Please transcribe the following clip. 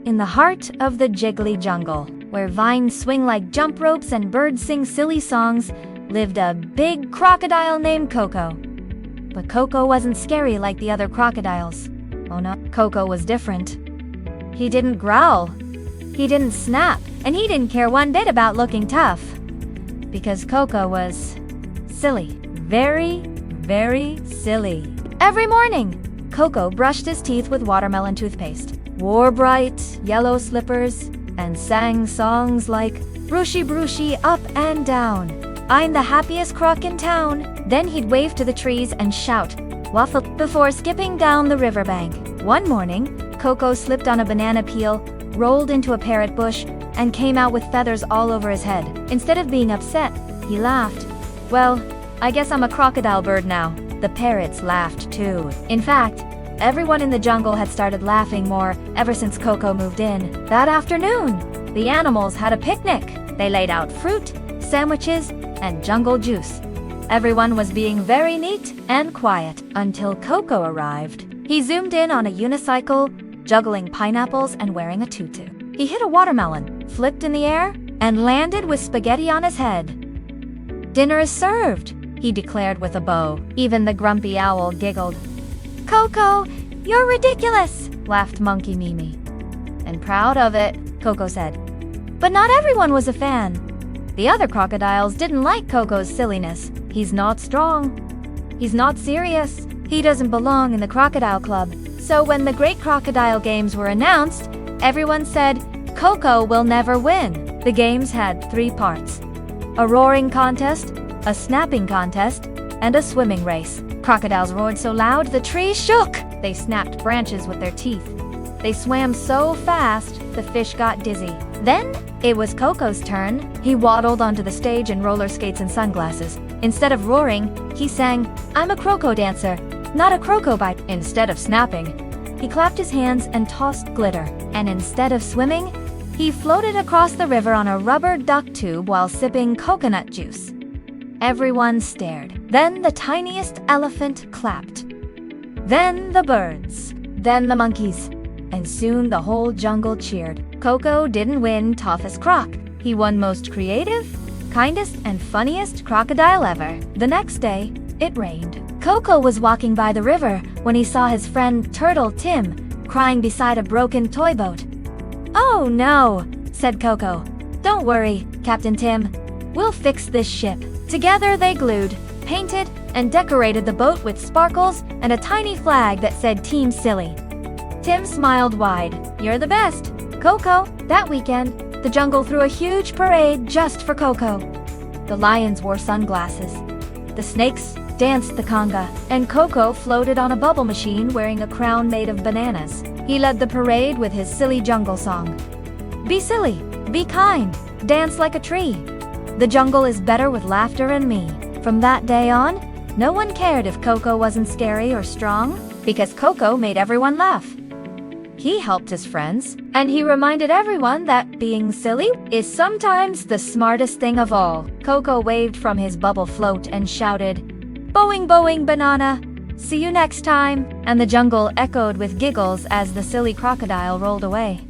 In the heart of the jiggly jungle, where vines swing like jump ropes and birds sing silly songs, lived a big crocodile named Coco. But Coco wasn't scary like the other crocodiles. Oh no, Coco was different. He didn't growl, he didn't snap, and he didn't care one bit about looking tough. Because Coco was silly. Very, very silly. Every morning, Coco brushed his teeth with watermelon toothpaste, wore bright yellow slippers, and sang songs like Brushy Brushy up and down. I'm the happiest croc in town. Then he'd wave to the trees and shout, Waffle, before skipping down the riverbank. One morning, Coco slipped on a banana peel, rolled into a parrot bush, and came out with feathers all over his head. Instead of being upset, he laughed. Well, I guess I'm a crocodile bird now. The parrots laughed too. In fact, everyone in the jungle had started laughing more ever since Coco moved in. That afternoon, the animals had a picnic. They laid out fruit, sandwiches, and jungle juice. Everyone was being very neat and quiet until Coco arrived. He zoomed in on a unicycle, juggling pineapples and wearing a tutu. He hit a watermelon, flipped in the air, and landed with spaghetti on his head. Dinner is served, he declared with a bow. Even the grumpy owl giggled. Coco, you're ridiculous, laughed Monkey Mimi. And proud of it, Coco said. But not everyone was a fan. The other crocodiles didn't like Coco's silliness. He's not strong. He's not serious. He doesn't belong in the crocodile club. So when the Great Crocodile Games were announced, everyone said, Coco will never win. The games had 3 parts: a roaring contest, a snapping contest, and a swimming race. Crocodiles roared so loud the trees shook. They snapped branches with their teeth. They swam so fast the fish got dizzy. Then it was Coco's turn. He waddled onto the stage in roller skates and sunglasses. Instead of roaring, he sang, I'm a croco dancer, not a croco bite. Instead of snapping, he clapped his hands and tossed glitter. And instead of swimming, he floated across the river on a rubber duck tube while sipping coconut juice. Everyone stared. Then the tiniest elephant clapped. Then the birds. Then the monkeys. And soon the whole jungle cheered. Coco didn't win toughest croc. He won most creative, kindest, and funniest crocodile ever. The next day, it rained. Coco was walking by the river when he saw his friend Turtle Tim crying beside a broken toy boat. Oh no, said Coco. Don't worry, Captain Tim. We'll fix this ship. Together they glued, painted, and decorated the boat with sparkles and a tiny flag that said Team Silly. Tim smiled wide. You're the best. Coco, that weekend, the jungle threw a huge parade just for Coco. The lions wore sunglasses. The snakes danced the conga, and Coco floated on a bubble machine wearing a crown made of bananas. He led the parade with his silly jungle song. Be silly, be kind, dance like a tree. The jungle is better with laughter and me. From that day on, no one cared if Coco wasn't scary or strong, because Coco made everyone laugh. He helped his friends, and he reminded everyone that being silly is sometimes the smartest thing of all. Coco waved from his bubble float and shouted, Boing boing banana, see you next time, and the jungle echoed with giggles as the silly crocodile rolled away.